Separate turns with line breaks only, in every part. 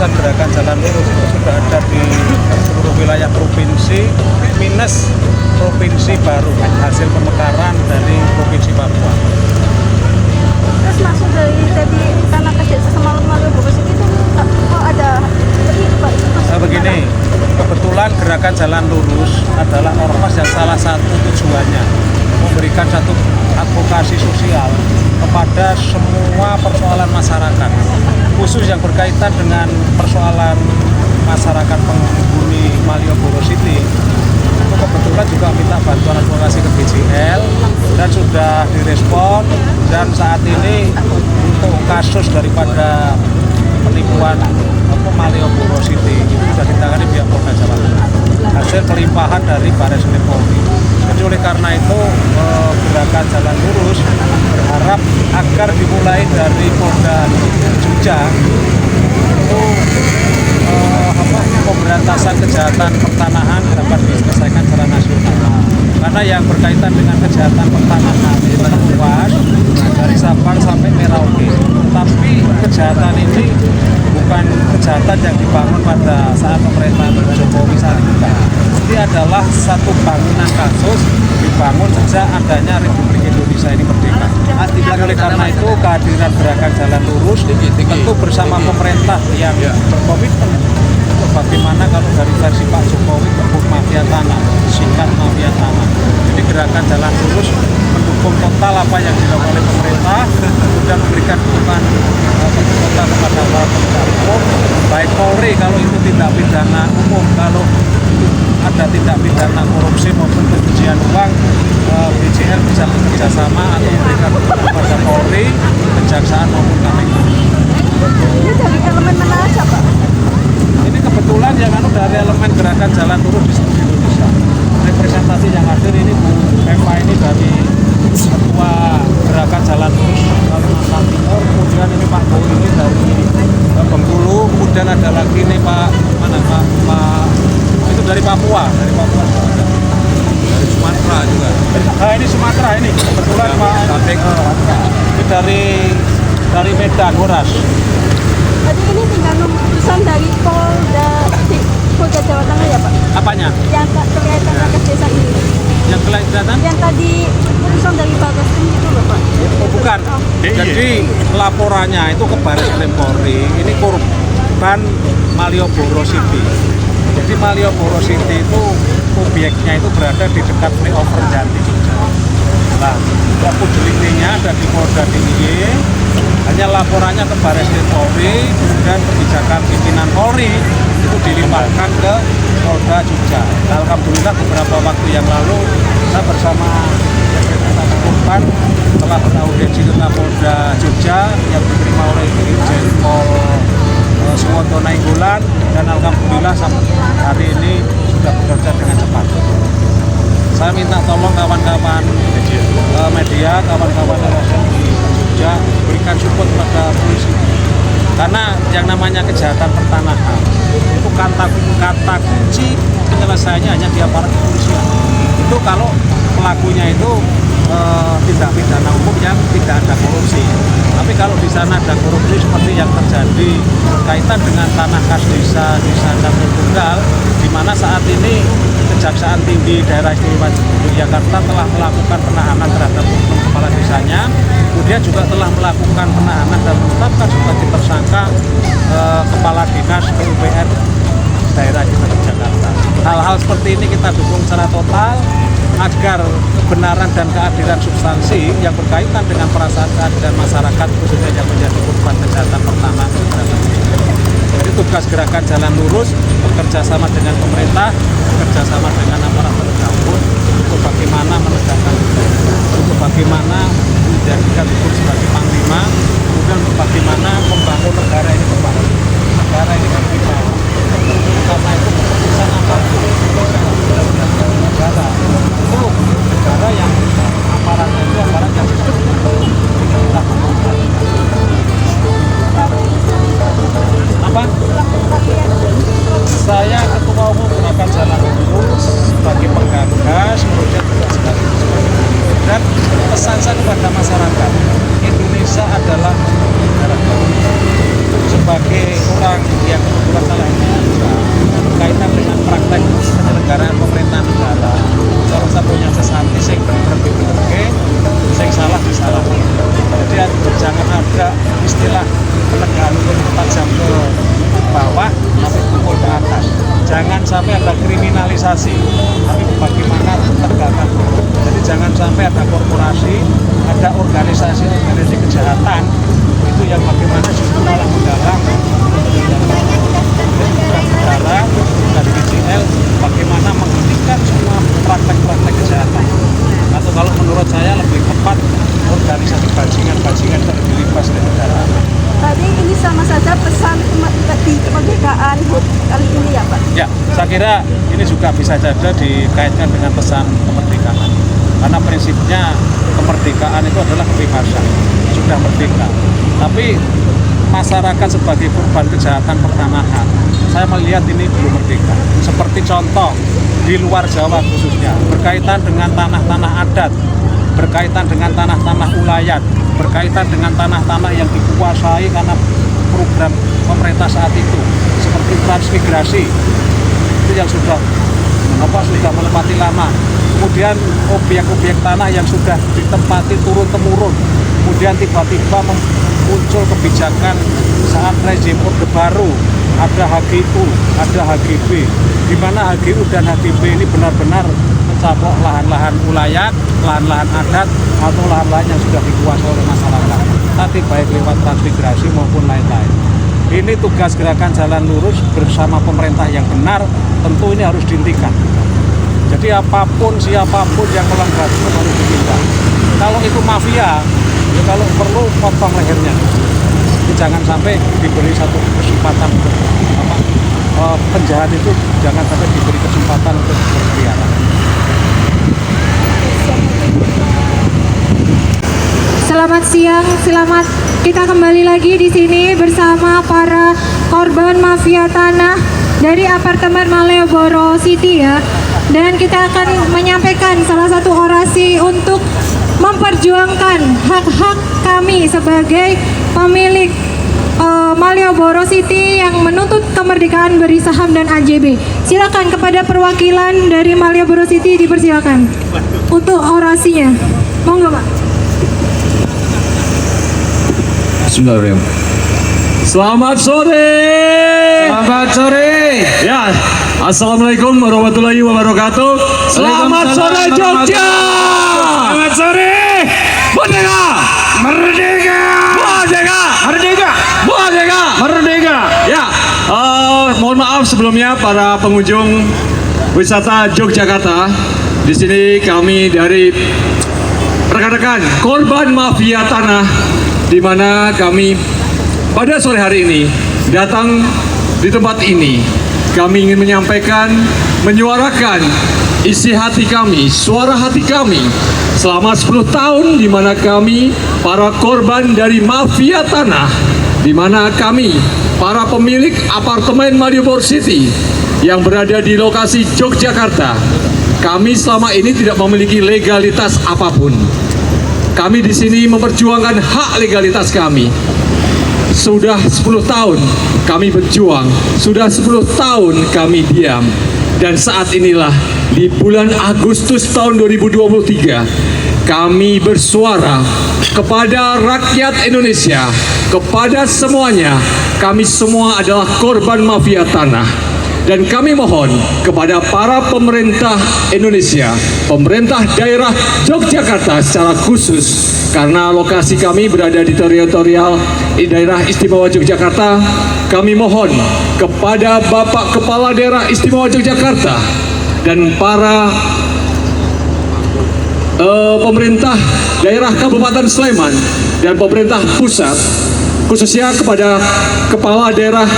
kawasan gerakan jalan lurus itu sudah ada di seluruh wilayah provinsi minus provinsi baru hasil pemekaran dari provinsi Papua.
Terus maksud dari tadi tanah kerja semalam Malioboro itu kok ada
begini, kebetulan gerakan jalan lurus adalah ormas yang salah satu tujuannya memberikan satu advokasi sosial kepada semua persoalan masyarakat, khusus yang berkaitan dengan persoalan masyarakat penghuni Malioboro City. Itu kebetulan juga minta bantuan advokasi ke BJL dan sudah direspon, dan saat ini untuk kasus daripada penipuan Malioboro City itu sudah ditangani pihak Polda Jawa Tengah hasil pelimpahan dari Baris Krim Polri. Jadi oleh karena itu gerakan jalan lurus berharap agar dimulai dari Polda Jogja itu pemberantasan kejahatan pertanahan dapat diselesaikan secara nasional. Karena yang berkaitan dengan kejahatan pertanahan itu luas dari Sabang sampai Merauke. Tapi kejahatan ini bukan kejahatan yang dibangun pada saat pemerintahan Jokowi saat itu. Ini adalah satu bangunan kasus dibangun sejak adanya Republik Indonesia ini merdeka. Oleh karena itu kehadiran gerakan jalan lurus tentu bersama pemerintah yang berkomitmen bagaimana kalau dari versi Pak Jokowi kebun mafia tanah, singkat mafia tanah. Jadi gerakan jalan lurus mendukung total apa yang dilakukan oleh pemerintah dan memberikan dukungan total kepada para penegak hukum, baik Polri kalau itu tindak pidana umum, kalau itu ada tindak pidana korupsi maupun pencucian uang, BJL bisa bekerja sama atau memberikan dukungan kepada Polri, kejaksaan maupun KPK.
Ini dari elemen mana aja Pak?
Ini kebetulan yang dari elemen gerakan jalan lurus di seluruh Indonesia. Representasi yang hadir ini Bu Eva ini dari ketua gerakan jalan lurus Kalimantan Timur, kemudian ini Pak Boy ini dari Bengkulu, kemudian ada lagi ini Pak itu dari Papua dari Sumatera juga. Ini Sumatera ini kebetulan Pak ini dari Medan Horas.
Tadi ini tinggal keputusan dari Polda Jawa Tengah ya Pak?
Apanya?
Yang terkait dengan desa ini.
Yang kelihatan?
Yang tadi keputusan dari Baris Krim itu loh Pak?
Oh bukan. Jadi laporannya itu ke Baris Krim Polri. Ini korban Malioboro City. Jadi Malioboro City itu obyeknya itu berada di dekat flyover Jati. Nah, pelaku deliknya ada di Polda DIY. Hanya laporannya ke Baris Krim Polri, kemudian kebijakan pimpinan Polri itu dilimpahkan ke Polda Jogja. Nah, alhamdulillah beberapa waktu yang lalu saya bersama representasi korban telah beraudiensi ke Polda Jogja yang diterima oleh Irjen Pol Suwoto Nainggolan, dan alhamdulillah sampai hari ini sudah bekerja dengan cepat. Saya minta tolong kawan-kawan media, kawan-kawan LSM di Jogja berikan support kepada polisi. Karena yang namanya kejahatan pertanahan itu kata kunci penyelesaiannya hanya di aparat kepolisian. Itu kalau pelakunya itu tindak pidana umum yang tidak ada korupsi. Tapi kalau di sana ada korupsi seperti yang terjadi berkaitan dengan tanah kas desa Campur Tunggal, di mana saat ini Kejaksaan Tinggi Daerah Istimewa Yogyakarta telah melakukan penahanan terhadap oknum kepala desanya, kemudian juga telah melakukan penahanan dan menetapkan sebagai tersangka Kepala Dinas PUPR Daerah Istimewa Yogyakarta. Hal-hal seperti ini kita dukung secara total agar kebenaran dan keadilan substansi yang berkaitan dengan perasaan keadilan masyarakat khususnya yang menjadi korban kejahatan pertanahan. Jadi tugas gerakan jalan lurus bekerja sama dengan pemerintah, bekerja sama dengan aparat penegak hukum untuk bagaimana menegakkan hukum, untuk bagaimana menjadikan hukum sebagai panglima, kemudian untuk bagaimana membangun negara ini kembali. Negara ini kan kita. Karena itu keputusan apapun negara itu negara yang aparatnya itu aparat yang disebut pemerintah. Apa? Saya ketua umum gerakan jalan lurus sebagai penggagas, kemudian juga sekaligus sebagai pemimpin. Dan pesan saya kepada masyarakat, Indonesia adalah negara sebagai orang yang jangan ada istilah penegakan hukum tajam ke bawah tapi pukul ke atas. Jangan sampai ada kriminalisasi tapi bagaimana penegakan hukum. Jadi jangan sampai ada korporasi, ada organisasi kejahatan itu yang bagaimana justru malah menggalang negara dari BCL bagaimana menghentikan semua praktek-praktek kejahatan. Atau kalau menurut saya lebih tepat organisasi bajingan-bajingan terdilimpas dari negara.
Tadi ini sama saja pesan di kemerdekaan HUT kali ini ya Pak?
Ya, saya kira ini juga bisa saja dikaitkan dengan pesan kemerdekaan. Karena prinsipnya kemerdekaan itu adalah kebebasan, sudah merdeka. Tapi masyarakat sebagai korban kejahatan pertanahan, saya melihat ini belum merdeka. Seperti contoh di luar Jawa khususnya, berkaitan dengan tanah-tanah adat, berkaitan dengan tanah-tanah ulayat, berkaitan dengan tanah-tanah yang dikuasai karena program pemerintah saat itu, seperti transmigrasi, itu yang sudah menempati lama. Kemudian objek-objek tanah yang sudah ditempati turun-temurun, kemudian tiba-tiba muncul kebijakan saat rezim Orde Baru, ada HGU, ada HGB, di mana HGU dan HGB ini benar-benar mencaplok lahan-lahan ulayat, lahan-lahan adat, atau lahan-lahan yang sudah dikuasai oleh masyarakat, tapi baik lewat transmigrasi maupun lain-lain. Ini tugas gerakan Jalan Lurus bersama pemerintah yang benar, tentu ini harus dihentikan. Jadi apapun, siapapun yang melanggar itu harus ditindak. Kalau itu mafia, ya kalau perlu potong lehernya. Jadi jangan sampai diberi satu kesempatan untuk penjahat itu jangan sampai diberi kesempatan untuk berkeliaran.
Selamat siang, selamat kita kembali lagi di sini bersama para korban mafia tanah dari apartemen Malioboro City ya. Dan kita akan menyampaikan salah satu orasi untuk memperjuangkan hak-hak kami sebagai pemilik Malioboro City yang menuntut kemerdekaan beri saham dan AJB. Silakan kepada perwakilan dari Malioboro City dipersilakan untuk orasinya. Monggo Pak.
Bismillahirrahmanirrahim. Selamat sore.
Selamat sore.
Ya, assalamualaikum warahmatullahi wabarakatuh. Selamat sore Jogja.
Selamat sore.
Merdeka.
Merdeka.
Merdeka.
Merdeka.
Merdeka.
Merdeka.
Ya, mohon maaf sebelumnya para pengunjung wisata Yogyakarta. Di sini kami dari rekan-rekan korban mafia tanah, di mana kami pada sore hari ini datang di tempat ini. Kami ingin menyampaikan, menyuarakan isi hati kami, suara hati kami selama 10 tahun di mana kami para korban dari mafia tanah, di mana kami para pemilik apartemen Malioboro City yang berada di lokasi Yogyakarta. Kami selama ini tidak memiliki legalitas apapun. Kami di sini memperjuangkan hak legalitas kami. Sudah 10 tahun kami berjuang, sudah 10 tahun kami diam. Dan saat inilah di bulan Agustus tahun 2023 kami bersuara kepada rakyat Indonesia, kepada semuanya. Kami semua adalah korban mafia tanah. Dan kami mohon kepada para pemerintah Indonesia, pemerintah daerah Yogyakarta secara khusus, karena lokasi kami berada di teritorial daerah istimewa Yogyakarta, kami mohon kepada Bapak Kepala Daerah Istimewa Yogyakarta dan para pemerintah daerah Kabupaten Sleman dan pemerintah pusat, khususnya kepada Kepala Daerah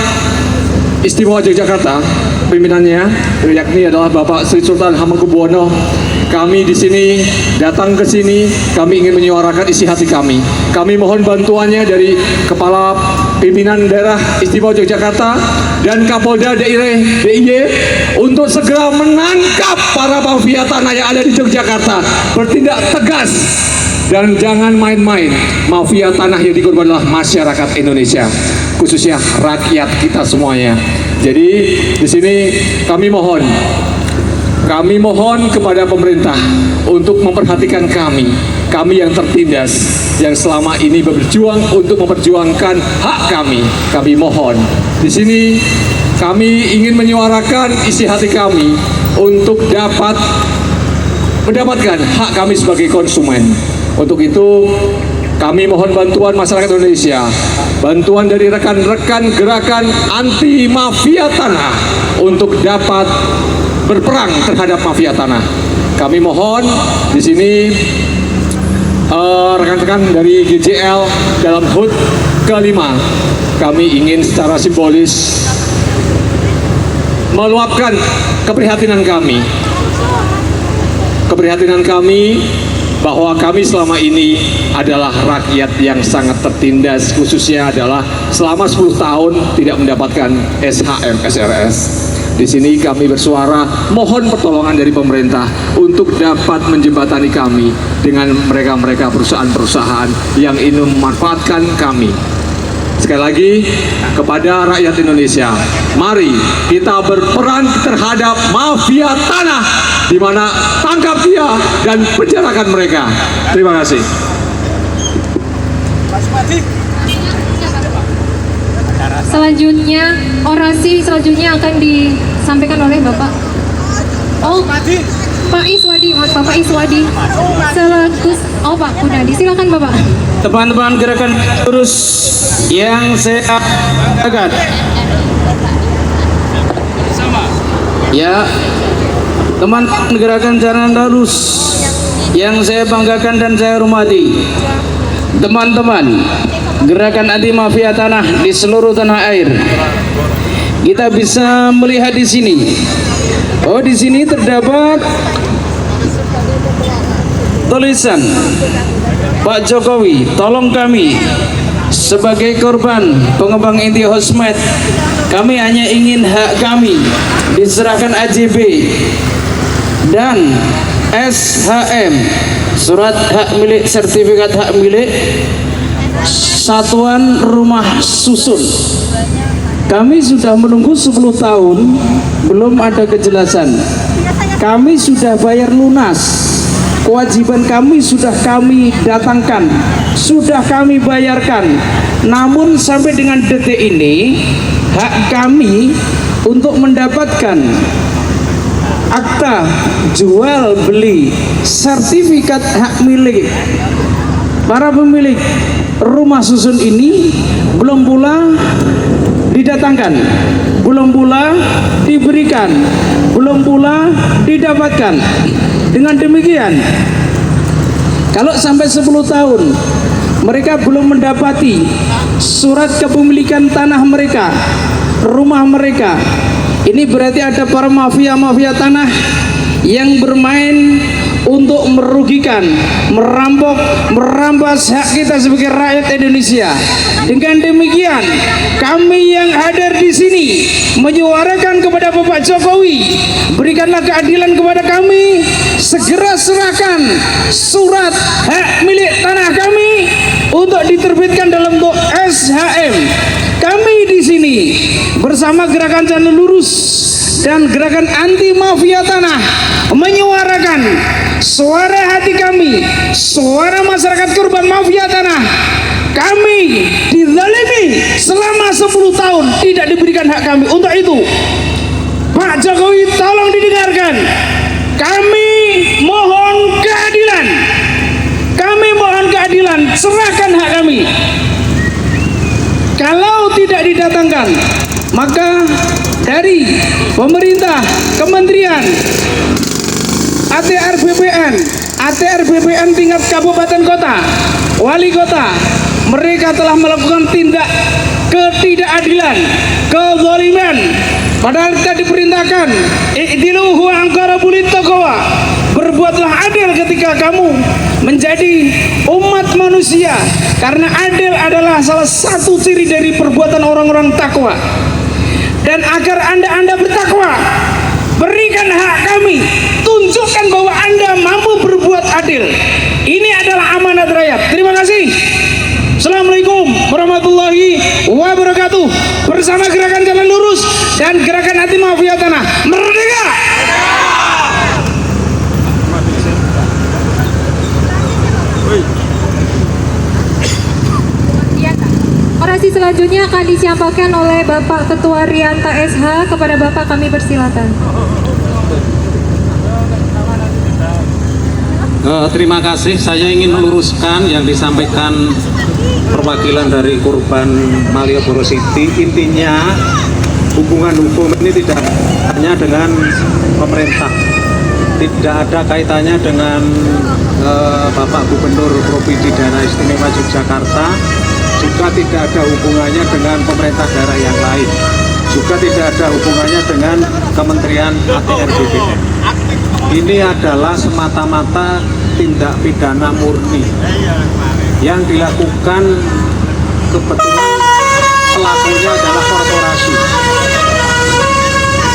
Istimewa Yogyakarta, pimpinannya yakni adalah Bapak Sri Sultan Hamengkubuwono. Kami di sini datang ke sini, kami ingin menyuarakan isi hati kami. Kami mohon bantuannya dari Kepala Pimpinan Daerah Istimewa Yogyakarta dan Kapolda DIY untuk segera menangkap para mafia tanah yang ada di Yogyakarta, bertindak tegas dan jangan main-main. Mafia tanah yang dikorban adalah masyarakat Indonesia, khususnya rakyat kita semuanya. Jadi di sini kami mohon kami mohon kepada pemerintah untuk memperhatikan kami yang tertindas, yang selama ini berjuang untuk memperjuangkan hak kami. Kami mohon di sini kami ingin menyuarakan isi hati kami untuk dapat mendapatkan hak kami sebagai konsumen. Untuk itu kami mohon bantuan masyarakat Indonesia, bantuan dari rekan-rekan gerakan anti mafia tanah untuk dapat berperang terhadap mafia tanah. Kami mohon di sini rekan-rekan dari GJL dalam HUT ke-5, kami ingin secara simbolis meluapkan keprihatinan kami bahwa kami selama ini adalah rakyat yang sangat tertindas, khususnya adalah selama 10 tahun tidak mendapatkan SHM SRS. Di sini kami bersuara mohon pertolongan dari pemerintah untuk dapat menjembatani kami dengan mereka-mereka perusahaan-perusahaan yang ingin memanfaatkan kami. Sekali lagi kepada rakyat Indonesia, mari kita berperan terhadap mafia tanah, di mana tangkap dia dan penjarakan mereka. Terima kasih.
Selanjutnya, orasi selanjutnya akan disampaikan oleh Bapak. Pak Iswadi, Bapak Iswadi. Selakus, Pak Kunadi, silakan Bapak.
Teman-teman gerakan lurus yang saya banggakan. Ya, teman-teman gerakan jalan lurus yang saya banggakan dan saya hormati. Teman-teman gerakan anti mafia tanah di seluruh tanah air. Kita bisa melihat di sini. Oh, di sini terdapat tulisan Pak Jokowi, tolong kami sebagai korban pengembang inti Hosmed, kami hanya ingin hak kami diserahkan AJB dan SHM, surat hak milik, sertifikat hak milik Satuan Rumah Susun. Kami sudah menunggu 10 tahun, belum ada kejelasan. Kami sudah bayar lunas, kewajiban kami sudah kami datangkan, sudah kami bayarkan. Namun sampai dengan detik ini, hak kami untuk mendapatkan akta jual beli, sertifikat hak milik para pemilik rumah susun ini belum pula didatangkan, belum pula diberikan, belum pula didapatkan. Dengan demikian, kalau sampai 10 tahun mereka belum mendapati surat kepemilikan tanah mereka, rumah mereka, ini berarti ada para mafia-mafia tanah yang bermain untuk merugikan, merampok, merampas hak kita sebagai rakyat Indonesia. Dengan demikian, kami yang hadir di sini menyuarakan kepada Bapak Jokowi, berikanlah keadilan kepada kami, segera serahkan surat hak milik tanah kami untuk diterbitkan dalam bentuk SHM. Kami di sini bersama Gerakan Jalan Lurus dan Gerakan Anti Mafia Tanah menyuarakan suara hati kami, suara masyarakat korban mafia tanah. Kami dizalimi selama 10 tahun, tidak diberikan hak kami. Untuk itu, Pak Jokowi tolong didengarkan. Kami mohon keadilan. Kami mohon keadilan, serahkan hak kami. Kalau tidak didatangkan, maka dari pemerintah, kementerian, ATR BPN tingkat kabupaten kota, wali kota, mereka telah melakukan tindak ketidakadilan, kezaliman. Padahal kita diperintahkan, i'dilu huwa aqrabu littaqwa, berbuatlah adil ketika kamu menjadi umat manusia, karena adil adalah salah satu ciri dari perbuatan orang-orang takwa. Dan agar anda bertakwa, berikan hak kami, tunjukkan bahwa anda mampu berbuat adil. Ini adalah amanat rakyat. Terima kasih. Assalamualaikum warahmatullahi wabarakatuh. Bersama Gerakan Jalan Lurus dan Gerakan Anti Mafia Tanah. Merdeka!
kasih selanjutnya akan disampaikan oleh Bapak Ketua Rianta SH. Kepada Bapak kami persilakan.
Terima kasih, saya ingin meluruskan yang disampaikan perwakilan dari korban Malioboro City. Intinya hubungan hukum ini tidak hanya dengan pemerintah, tidak ada kaitannya dengan Bapak Gubernur Provinsi Daerah Istimewa Yogyakarta, juga tidak ada hubungannya dengan pemerintah daerah yang lain, juga tidak ada hubungannya dengan Kementerian ATR BPN. Ini adalah semata-mata tindak pidana murni yang dilakukan, kebetulan pelakunya adalah korporasi.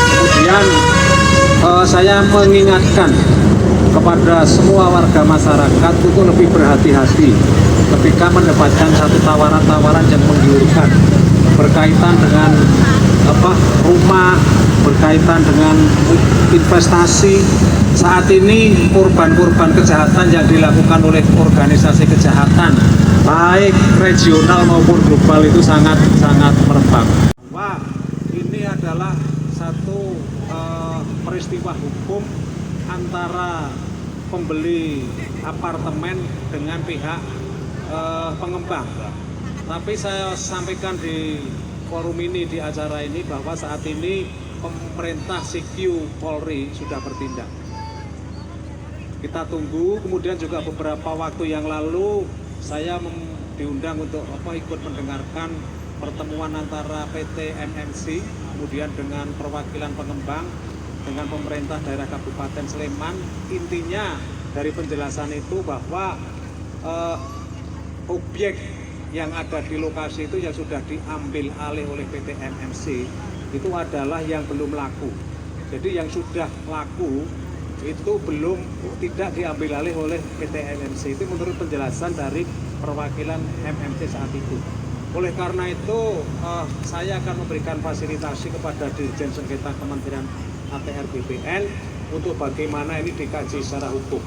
Kemudian saya mengingatkan kepada semua warga masyarakat untuk lebih berhati-hati ketika mendapatkan satu tawaran-tawaran yang menggiurkan berkaitan dengan rumah, berkaitan dengan investasi. Saat ini korban-korban kejahatan yang dilakukan oleh organisasi kejahatan baik regional maupun global itu sangat merebak. Wah, ini adalah satu peristiwa hukum antara pembeli apartemen dengan pihak pengembang. Tapi saya sampaikan di forum ini, di acara ini, bahwa saat ini pemerintah CQ Polri sudah bertindak. Kita tunggu. Kemudian juga beberapa waktu yang lalu saya diundang untuk ikut mendengarkan pertemuan antara PT MMC kemudian dengan perwakilan pengembang dengan pemerintah daerah Kabupaten Sleman. Intinya dari penjelasan itu bahwa objek yang ada di lokasi itu yang sudah diambil alih oleh PT MMC itu adalah yang belum laku. Jadi yang sudah laku itu tidak diambil alih oleh PT MMC. Itu menurut penjelasan dari perwakilan MMC saat itu. Oleh karena itu saya akan memberikan fasilitasi kepada Dirjen Sengketa Kementerian ATR BPN untuk bagaimana ini dikaji secara hukum.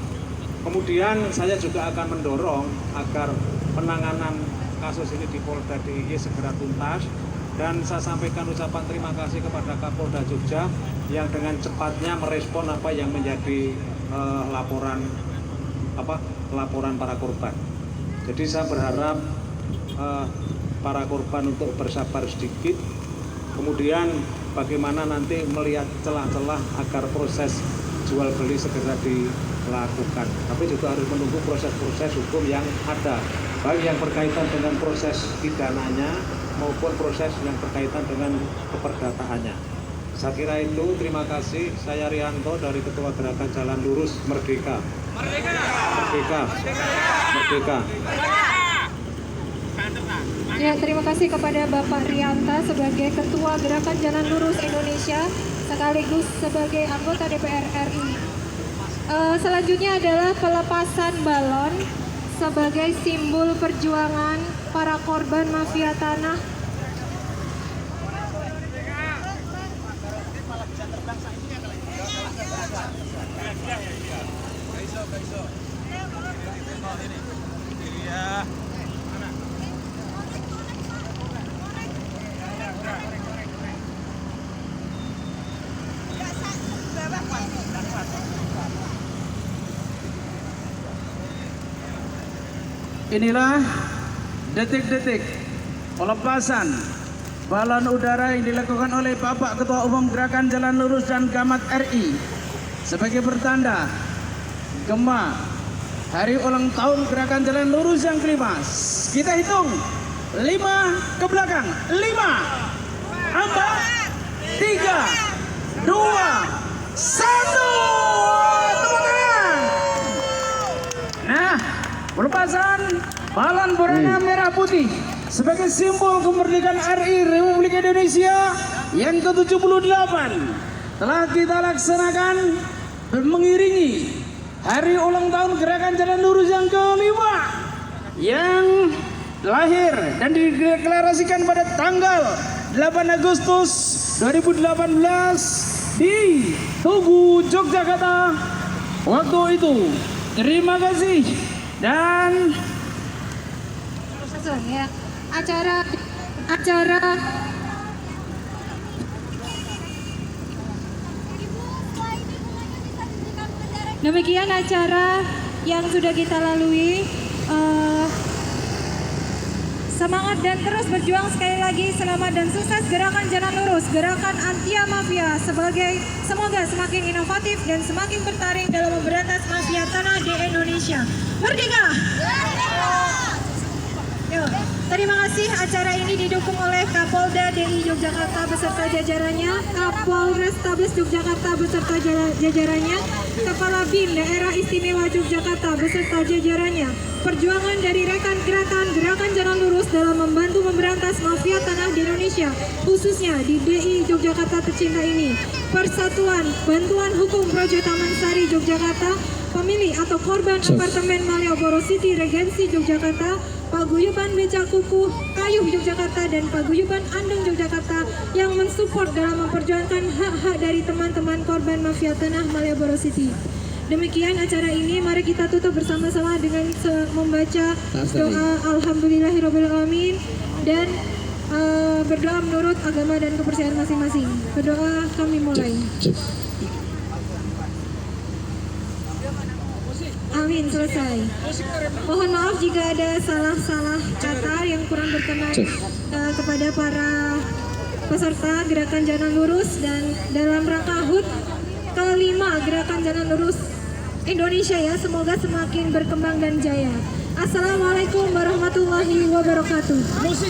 Kemudian saya juga akan mendorong agar penanganan kasus ini di Polda DIY segera tuntas, dan saya sampaikan ucapan terima kasih kepada Kapolda Jogja yang dengan cepatnya merespon apa yang menjadi laporan para korban. Jadi saya berharap para korban untuk bersabar sedikit, kemudian bagaimana nanti melihat celah-celah agar proses jual beli segera dilakukan. Tapi juga harus menunggu proses-proses hukum yang ada, baik yang berkaitan dengan proses pidananya maupun proses yang berkaitan dengan keperdataannya. Saya kira itu, terima kasih. Saya Rianto dari Ketua Gerakan Jalan Lurus Merdeka. Merdeka! Merdeka! Merdeka!
Ya, terima kasih kepada Bapak Rianta sebagai Ketua Gerakan Jalan Lurus Indonesia sekaligus sebagai anggota DPR RI. Selanjutnya adalah pelepasan balon sebagai simbol perjuangan para korban mafia tanah.
Inilah detik-detik pelepasan balon udara yang dilakukan oleh Bapak Ketua Umum Gerakan Jalan Lurus dan Gamat RI sebagai pertanda Gema hari ulang tahun Gerakan Jalan Lurus yang kelima. Kita hitung 5 ke belakang. 5, 4, 3, 2, 1. Tepuk tangan. Nah, pelepasan balon berwarna merah putih sebagai simbol kemerdekaan RI Republik Indonesia yang ke-78 telah kita laksanakan mengiringi hari ulang tahun Gerakan Jalan Lurus yang kelima yang lahir dan dideklarasikan pada tanggal 8 Agustus 2018 di Tugu, Yogyakarta. Waktu itu, terima kasih. Dan
Ya, acara acara demikian acara yang sudah kita lalui. Semangat dan terus berjuang, sekali lagi selamat dan sukses gerakan Jalan Lurus, gerakan anti mafia semoga semakin inovatif dan semakin bertaring dalam memberantas mafia tanah di Indonesia. Merdeka! Yuk, terima kasih. Acara ini didukung oleh Kapolda DI Yogyakarta beserta jajarannya, Kapolrestabes Yogyakarta beserta jajarannya, Kepala BIN Daerah Istimewa Yogyakarta beserta jajarannya. Perjuangan dari rekan gerakan Jalan Lurus dalam membantu memberantas mafia tanah di Indonesia, khususnya di DI Yogyakarta tercinta ini. Persatuan Bantuan Hukum Projo Taman Sari Yogyakarta, pemilih atau korban apartemen Malioboro City Regensi Yogyakarta, Paguyuban Becak Kuku Kayuh Yogyakarta, dan Paguyuban Andung Yogyakarta yang mensupport dalam memperjuangkan hak-hak dari teman-teman korban mafia tanah Malioboro City. Demikian acara ini, mari kita tutup bersama-sama dengan membaca doa Alhamdulillahirrahmanirrahim dan berdoa menurut agama dan kepercayaan masing-masing. Berdoa, kami mulai. Amin, selesai. Mohon maaf jika ada salah-salah kata yang kurang berkenan kepada para peserta gerakan Jalan Lurus dan dalam rangka HUT kelima gerakan Jalan Lurus Indonesia ya, semoga semakin berkembang dan jaya. Assalamualaikum warahmatullahi wabarakatuh.
Musik.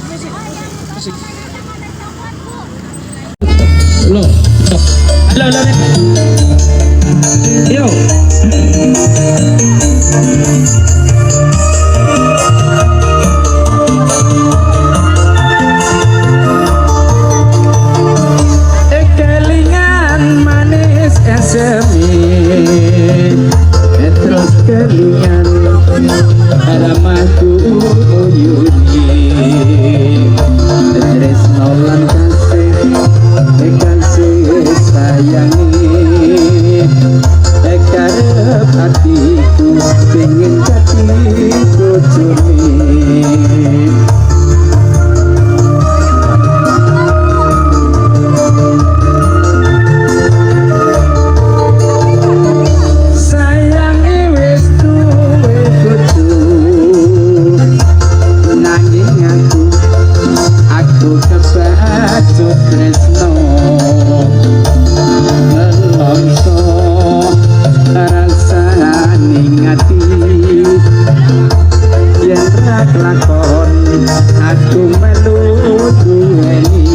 Loh. Halo. Yo. Kelingan manis esemi, terus kelingan aramaku uyuni, terus nolan kasih sayangi, karep hatiku pengen jadi bojone. Lakon aku melu duweni.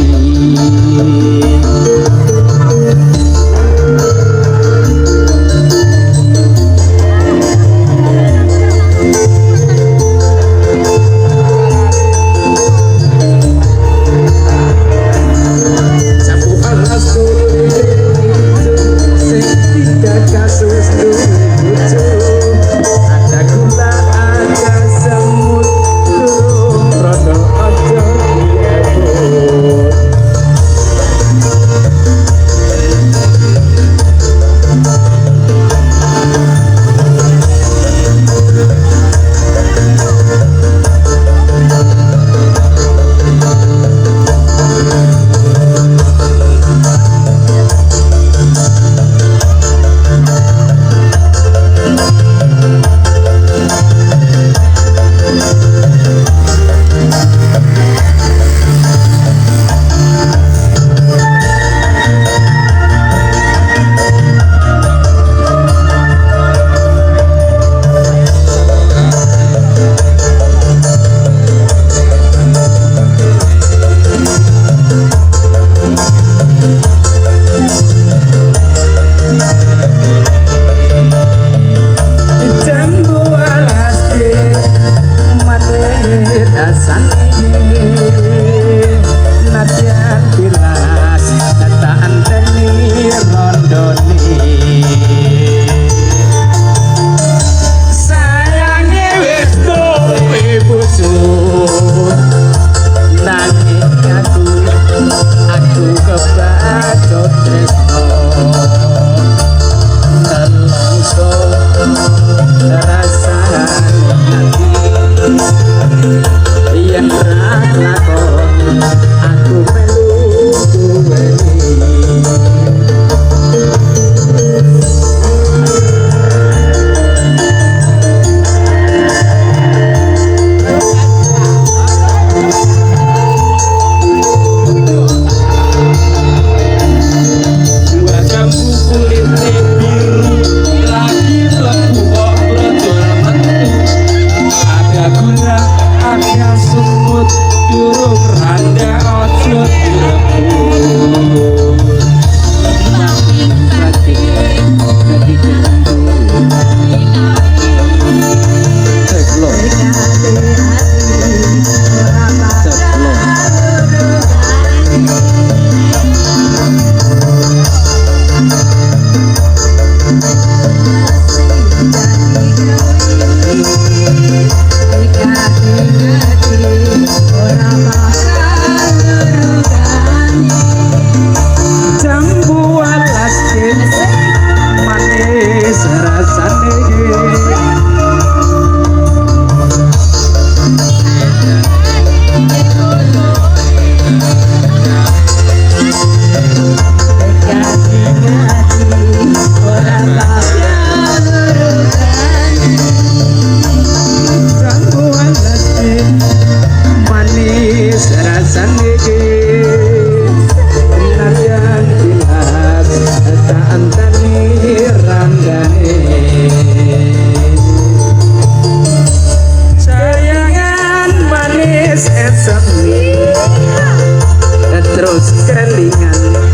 Sabuhan aku sing tiga kasus lucu, ada gula ada semut rodo ojo diebut. Yang lakon saniki najan jelas tak antani randane sayangan manis esemi terus kelingan